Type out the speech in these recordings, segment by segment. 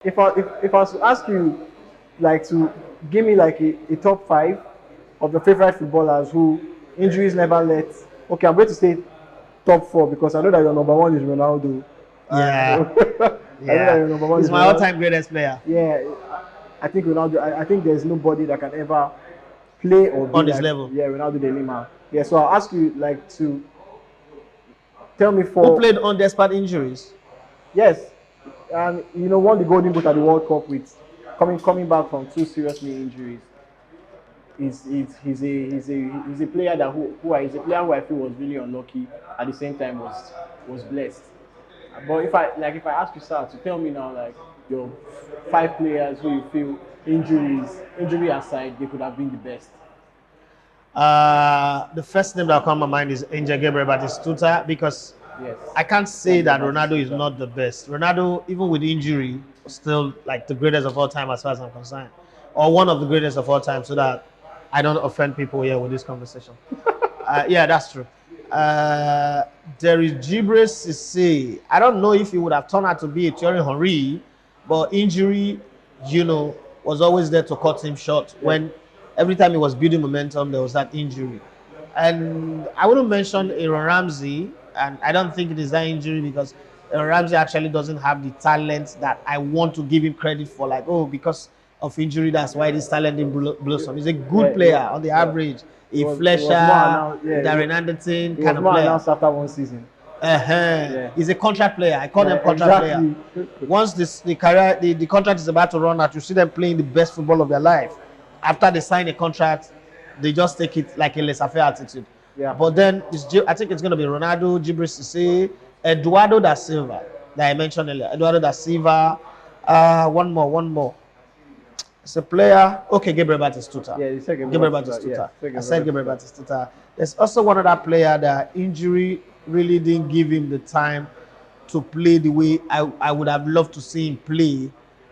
If I was to ask you, like, to give me like a top five of your favorite footballers who injuries never let. Okay, I'm going to say top four because I know that your number one is Ronaldo. Yeah, I know that yeah. your number one He's is my Ronaldo. all-time greatest player Yeah, I think Ronaldo. I think there's nobody that can ever play or be on this like, level. yeah, Ronaldo de Lima. Yeah, so I'll ask you like to tell me Who for played on despite injuries? yes, and won the Golden Boot at the World Cup with coming back from two serious knee injuries. He's a player that he's a player who I feel was really unlucky. At the same time, was blessed. But if I ask you, sir, to tell me now, like, your five players who you feel injury aside, they could have been the best. The first name that comes to my mind is Angel Gabriel Batistuta because Yes, I can't say Gabriel that Ronaldo is Batistuta. not the best. Ronaldo, even with injury, was still like the greatest of all time as far as I'm concerned, or one of the greatest of all time. So that I don't offend people here with this conversation. Yeah, that's true. Uh, there is Gibril Cisse. I don't know if he would have turned out to be a Thierry Henry, but injury, was always there to cut him short. Yeah. When every time he was building momentum, there was that injury. And I wouldn't mention Aaron Ramsey, and I don't think it is that injury because Aaron Ramsey actually doesn't have the talent that I want to give him credit for. Like, oh, because of injury, that's why this talent didn't blossom. He's a good player on the Yeah. average, It a was it was more flesher, announced. Yeah, Darren Anderson it kind was of more player. announced after one season. Yeah, He's a contract player. I call them contract player. exactly. Once the contract is about to run out, you see them playing the best football of their life. After they sign a contract, they just take it like a laissez-faire attitude. Yeah. But then I think it's going to be Ronaldo, Gibril Cisse, Eduardo da Silva that I mentioned earlier. Eduardo da Silva. One more. It's a player. Okay, Gabriel Batistuta. Yeah, you said Gabriel Batistuta. Yeah, Batistuta. said I said Gabriel Batistuta. Batistuta. There's also one other player that injury really didn't give him the time to play the way I would have loved to see him play.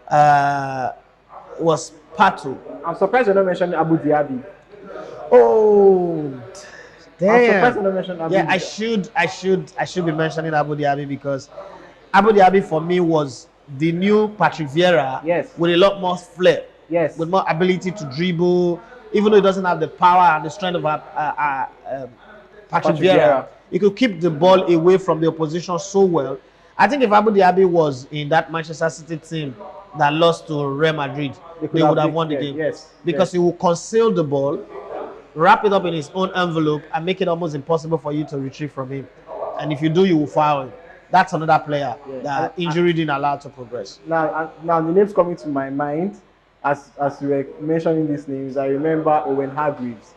Uh, was Pato. I'm surprised you're not mentioning Abu Dhabi. Oh, I'm surprised damn. you're not mentioning Abu Yeah, Dhabi. I should be mentioning Abu Dhabi because Abu Dhabi for me was the new Patrick Vieira Yes. with a lot more flair, Yes. with more ability to dribble, even though he doesn't have the power and the strength of Patrick Vieira. He could keep the ball away from the opposition so well. I think if Abu Dhabi was in that Manchester City team that lost to Real Madrid, they would have won the game. Yes. Because he will conceal the ball, wrap it up in his own envelope, and make it almost impossible for you to retrieve from him. And if you do, you will foul him. That's another player that injury didn't allow to progress. Now the names coming to my mind as you were mentioning these names, I remember Owen Hargreaves.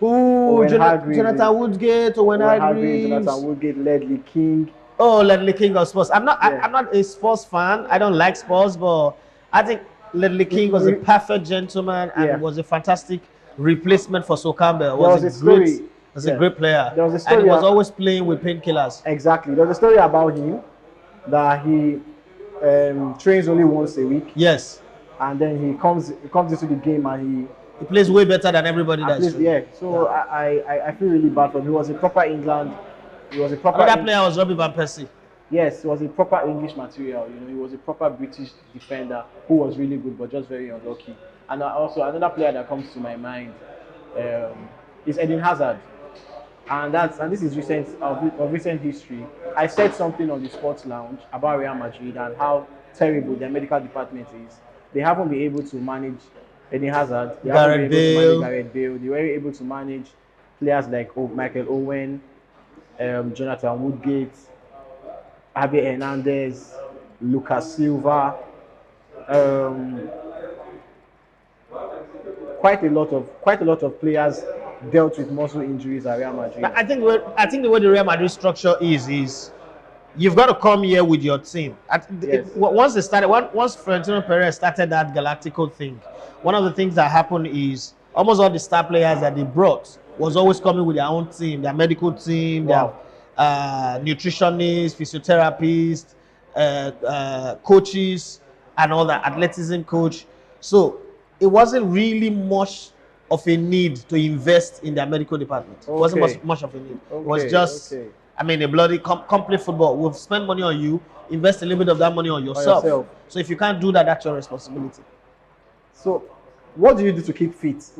Ooh, Jonathan Woodgate, Owen Hargreaves, Jonathan Woodgate, Ledley King. Oh, Ledley King of Spurs. I'm Yeah. not a Spurs fan. I don't like Spurs, but I think Ledley King was a perfect gentleman and was a fantastic replacement for Sol Campbell. Was a great player. There was a story, and he was always playing with painkillers. Exactly. There's a story about him that he trains only once a week. Yes. And then he comes into the game and he plays way better than everybody that's true. Yeah. So yeah. I feel really bad for him. He was a proper England. He was a proper. Another player was Robbie Van Persie. Yes, he was a proper English material. He was a proper British defender who was really good, but just very unlucky. And also another player that comes to my mind is Eden Hazard, and this is recent history. I said something on the Sports Lounge about Real Madrid and how terrible their medical department is. They haven't been able to manage Eden Hazard. They haven't been able to manage Gareth Bale. They were able to manage players like Michael Owen, Jonathan Woodgate, Javier Hernandez, Lucas Silva, quite a lot of players dealt with muscle injuries at Real Madrid. I think the way the Real Madrid structure is you've got to come here with your team. Once Florentino Perez started that Galactico thing, one of the things that happened is almost all the star players that they brought was always coming with their own team, their medical team, their nutritionists, physiotherapists, coaches, and all that, athleticism coach. So it wasn't really much of a need to invest in their medical department. It wasn't much of a need. It was just, a bloody complete football. We'll spend money on you. invest a little bit of that money on yourself. yourself. So if you can't do that, that's your responsibility. So, what do you do to keep fit?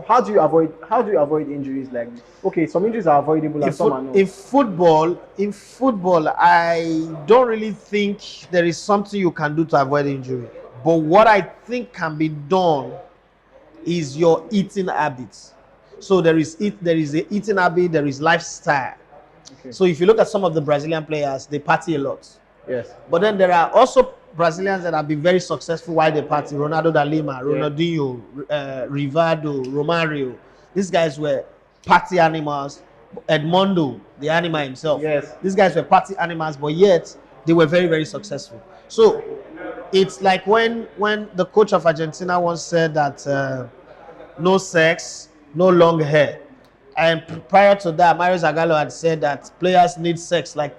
How do you avoid injuries like this? Okay, some injuries are avoidable and some are not. In football, I don't really think there is something you can do to avoid injury. But what I think can be done is your eating habits. So there is a eating habit, there is lifestyle. Okay. So if you look at some of the Brazilian players, they party a lot. Yes. But then there are also Brazilians that have been very successful while they party. Ronaldo da Lima, Ronaldinho, Rivaldo, Romario. These guys were party animals. Edmundo, the animal himself. Yes. These guys were party animals, but yet they were very, very successful. So it's like when the coach of Argentina once said that no sex, no long hair. And prior to that, Mario Zagallo had said that players need sex like,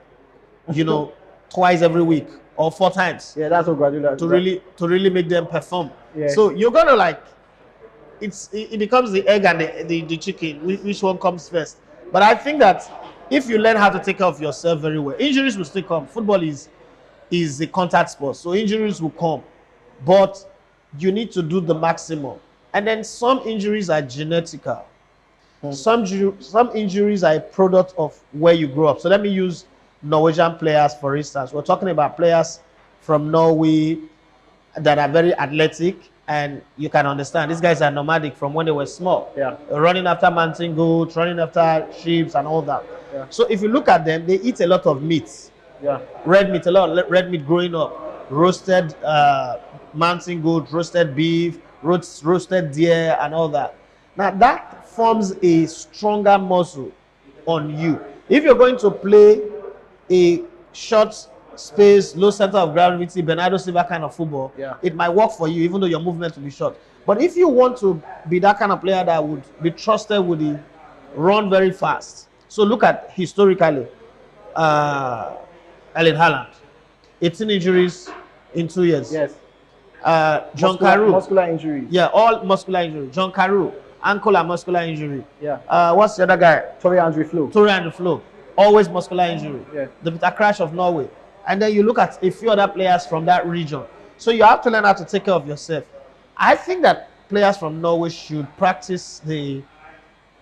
twice every week or 4 times. Yeah, that's what Guardiola to really make them perform. Yeah. So you're gonna it becomes the egg and the chicken. Which one comes first? But I think that if you learn how to take care of yourself very well, injuries will still come. Football is a contact sport, so injuries will come, but you need to do the maximum. And then some injuries are genetical. Some injuries are a product of where you grew up. So let me use Norwegian players, for instance. We're talking about players from Norway that are very athletic, and you can understand these guys are nomadic from when they were small. Yeah. Running after mountain goats, running after sheep and all that. Yeah. So if you look at them, they eat a lot of meat. Yeah. Red meat, a lot of red meat growing up. Roasted mountain goat, roasted beef, roasted deer and all that. Now that forms a stronger muscle on you. If you're going to play a short space, low center of gravity, Bernardo Silva kind of football, it might work for you even though your movement will be short. But if you want to be that kind of player that would be trusted with the run very fast. So look at historically, Erling Haaland, 18 injuries in 2 years. Yes. John Carew. Muscular injuries. Yeah, all muscular injury. John Carew, ankle and muscular injury. Yeah. What's the other guy? Torre and Flo. Torre and Flo. Always muscular injury. Yeah. The Peter Crash of Norway. And then you look at a few other players from that region. So you have to learn how to take care of yourself. I think that players from Norway should practice the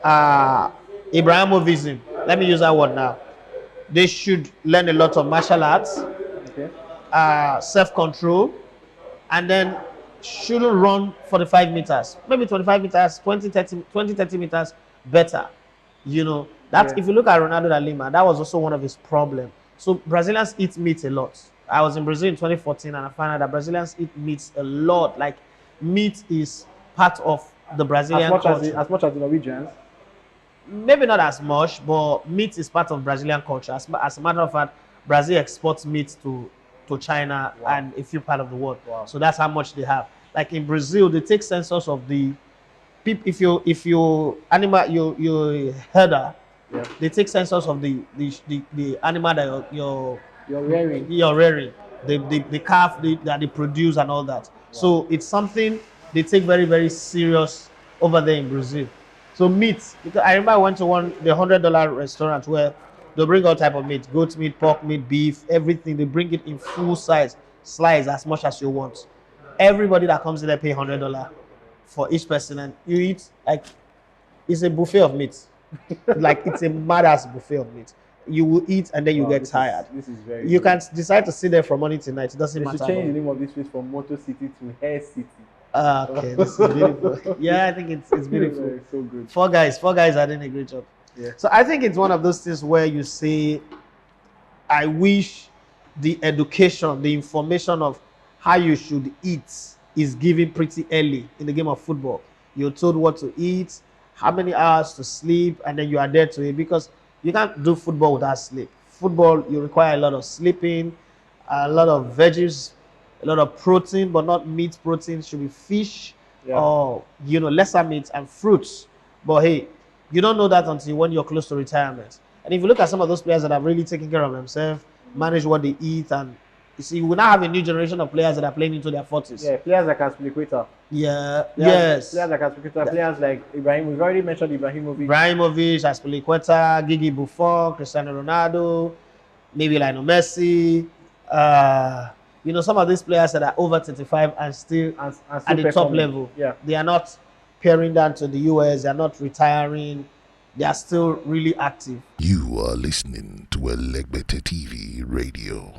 Ibrahimovism. Let me use that word now. They should learn a lot of martial arts, self-control, and then shouldn't run 45 meters. Maybe 25 meters, 20, 30 meters better. If you look at Ronaldo da Lima, that was also one of his problems. So Brazilians eat meat a lot. I was in Brazil in 2014 and I found out that Brazilians eat meat a lot. Like meat is part of the Brazilian culture. As much as the Norwegians? Maybe not as much, but meat is part of Brazilian culture. As a matter of fact, Brazil exports meat to China and a few parts of the world. Wow. So that's how much they have. Like in Brazil, they take census of the people. If you animal your herder, they take census of the animal that you're rearing. The calf that they produce and all that. Wow. So it's something they take very, very serious over there in Brazil. So meat, because I remember I went to the $100 restaurant where they bring all type of meat, goat meat, pork meat, beef, everything. They bring it in full size, slice as much as you want. Everybody that comes in there pay $100 for each person, and you eat like it's a buffet of meat. Like it's a mad-ass buffet of meat. You will eat and then you get tired. This is very. You can decide to sit there from morning to night. It doesn't matter. They should change the name of this place from Motor City to Hair City. Okay, this is beautiful. Yeah, I think it's beautiful. It's so good. Four guys are doing a great job. Yeah. So I think it's one of those things where you say, I wish the education, the information of how you should eat is given pretty early in the game of football. You're told what to eat, how many hours to sleep, and then you are there to it, because you can't do football without sleep. Football, you require a lot of sleeping, a lot of veggies, a lot of protein, but not meat protein. Should be fish or lesser meat and fruits. But hey, you don't know that until when you're close to retirement. And if you look at some of those players that are really taking care of themselves, manage what they eat, and you see, we now have a new generation of players that are playing into their 40s. Yeah, players like Aspilicueta. Yeah, yes. Players like Aspilicueta, players like Ibrahim. We've already mentioned Ibrahimovic, Aspilicueta, Gigi Buffon, Cristiano Ronaldo, maybe Lionel Messi, Some of these players that are over 35 and still and at still the top performing. level. Yeah. They are not peering down to the US. They are not retiring. They are still really active. You are listening to Elegbete TV Radio.